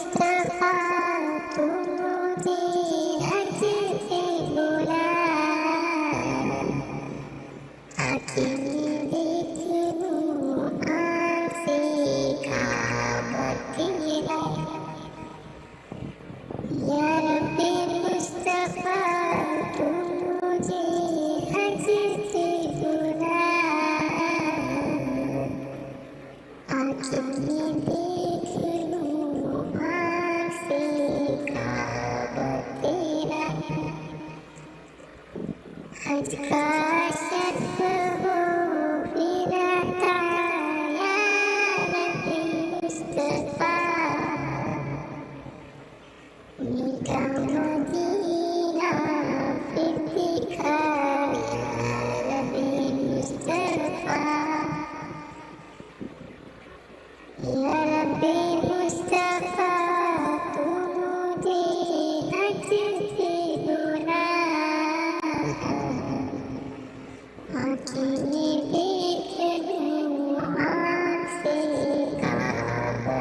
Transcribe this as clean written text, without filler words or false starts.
مصطفیٰ تو مجھے حج سے بلا، تاکہ میں دیکھ لوں آنکھ سے کعبہ تیرا۔ یا رب مصطفیٰ تو مجھے حج سے بلا، تاکہ میں دیکھ لوں آنکھ سے کعبہ تیرا۔ حج کا شرف ہو میرا تھا یا رب مصطفیٰ، میٹھا مدینہ پھر دکھا یا رب مصطفیٰ۔ یا رب مصطفیٰ تو مجھے حج سے بلا، تاکہ میں دیکھ لوں آنکھ سے کعبہ